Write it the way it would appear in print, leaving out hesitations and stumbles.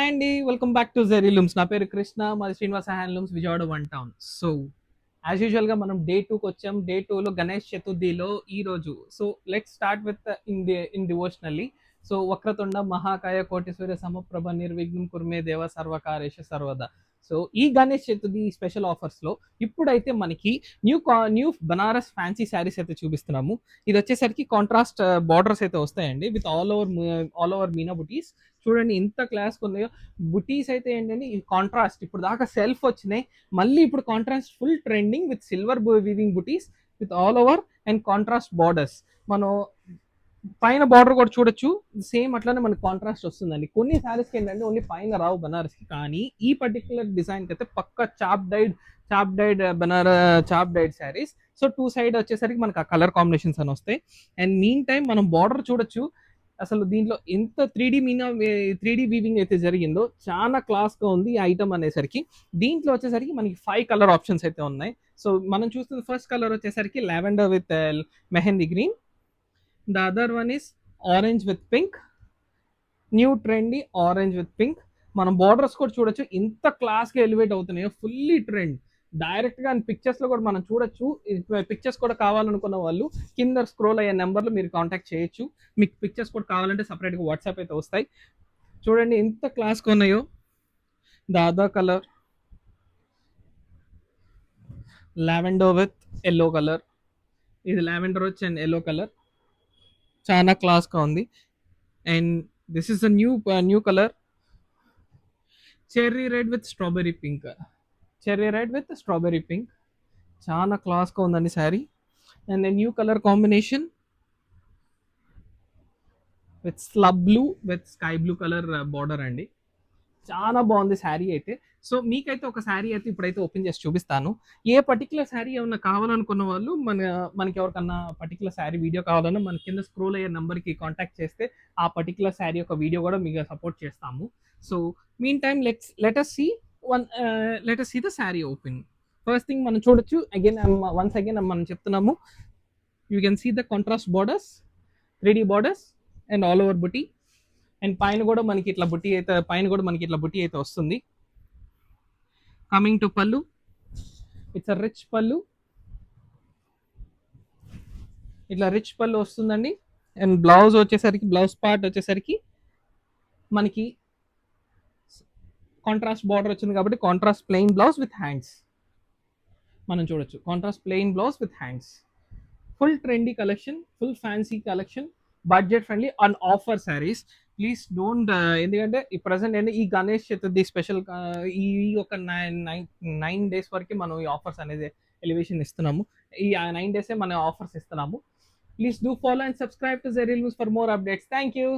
Hi అండి, welcome back to Jerry looms. నా పేరు కృష్ణ, మాది Srinivasa handlooms, Vijayawada 1 town. So as యూజువల్గా మనం డే 2కి వచ్చాం. డే 2లో గణేష్ చతుర్థిలో ఈ రోజు. So let's start with in devotionally. So వక్రతుండ మహాకాయ కోటి సూర్య సమప్రభ నిర్విఘ్నం కుర్మే దేవ సర్వకార్యేషు సర్వదా. సో ఈ గణేష్ చతుర్థి స్పెషల్ ఆఫర్స్లో ఇప్పుడైతే మనకి న్యూ బనారస్ ఫ్యాన్సీ శారీస్ అయితే చూపిస్తున్నాము. ఇది వచ్చేసరికి కాంట్రాస్ట్ బార్డర్స్ అయితే వస్తాయండి విత్ ఆల్ ఓవర్ మీనా బుటీస్. చూడండి ఎంత క్లాస్ ఉన్నాయో బుటీస్ అయితే ఏంటంటే ఈ కాంట్రాస్ట్ ఇప్పుడు దాకా సెల్ఫ్ వచ్చినాయి, మళ్ళీ ఇప్పుడు contrast full trending with silver weaving buttis with all over and contrast borders. మనం పైన బార్డర్ కూడా చూడొచ్చు, సేమ్ అట్లానే మనకి కాంట్రాస్ట్ వస్తుందండి. కొన్ని శారీస్కి ఏంటంటే ఓన్లీ పైన రావు బనారస్కి, కానీ ఈ పర్టికులర్ డిజైన్కి అయితే పక్క చాప్ డైడ్ శారీస్. సో 2 సైడ్ వచ్చేసరికి మనకి ఆ కలర్ కాంబినేషన్స్ అని వస్తాయి. అండ్ మీన్ టైం మనం బార్డర్ చూడొచ్చు, అసలు దీంట్లో ఎంత 3D వీవింగ్ అయితే జరిగిందో చాలా క్లాస్గా ఉంది ఈ ఐటమ్ అనేసరికి. దీంట్లో వచ్చేసరికి మనకి 5 కలర్ ఆప్షన్స్ అయితే ఉన్నాయి. సో మనం చూస్తున్న ఫస్ట్ కలర్ వచ్చేసరికి lavender with mehndi green. The other one is orange with pink, new trendy orange with pink. మనం బార్డర్స్ కూడా చూడొచ్చు ఎంత క్లాస్గా ఎలివేట్ అవుతున్నాయో, ఫుల్లీ ట్రెండ్. డైరెక్ట్గా పిక్చర్స్లో కూడా మనం చూడొచ్చు. పిక్చర్స్ కూడా కావాలనుకున్న వాళ్ళు కింద స్క్రోల్ అయ్యే నెంబర్లో మీరు కాంటాక్ట్ చేయొచ్చు. మీకు పిక్చర్స్ కూడా కావాలంటే సపరేట్గా వాట్సాప్ అయితే వస్తాయి. చూడండి ఎంత క్లాస్గా ఉన్నాయో. The other colour lavender with yellow colour. ఇది లావెండర్ వచ్చి అండ్ ఎల్లో కలర్ చాలా క్లాస్గా ఉంది. And this is a new colour cherry red with strawberry pink. చాలా క్లాస్గా ఉందండి sari. And new colour combination with slub blue with sky blue colour border అండి. చాలా బాగుంది శారీ అయితే. సో మీకైతే ఒక శారీ అయితే ఇప్పుడైతే ఓపెన్ చేసి చూపిస్తాను. ఏ పర్టికులర్ శారీ ఏమన్నా కావాలనుకున్న వాళ్ళు మనకి ఎవరికన్నా పర్టికులర్ శారీ వీడియో కావాలన్నా మన కింద స్క్రోల్ అయ్యే నెంబర్కి కాంటాక్ట్ చేస్తే ఆ పర్టికులర్ శారీ యొక్క వీడియో కూడా మీకు సపోర్ట్ చేస్తాము. So mean time let us see the sari open. First thing మనం చూడొచ్చు, వన్స్ అగైన్ మనం చెప్తున్నాము, you can see the contrast borders, 3D borders and all over buti. And పైన కూడా మనకి ఇట్లా బుటీ అయితే వస్తుంది. Coming to pallu, it's a rich pallu. ఇట్లా రిచ్ పళ్ళు వస్తుందండి. అండ్ బ్లౌజ్ పార్ట్ వచ్చేసరికి మనకి కాంట్రాస్ట్ బార్డర్ వచ్చింది కాబట్టి contrast plain blouse with hands మనం చూడొచ్చు. Contrast plain blouse with hands. Full trendy collection, full fancy collection, budget friendly on offer saris. Please don't, ఎందుకంటే ఈ ప్రజెంట్ ఏంటి ఈ గణేష్ చతుర్థి స్పెషల్ ఈ ఒక 9 days వరకు మనం ఈ ఆఫర్స్ అనేది ఎలివేషన్ ఇస్తున్నాము. ఈ 9 days మనం ఆఫర్స్ ఇస్తున్నాము. Please do follow and subscribe to Jerry looms for more updates. Thank you.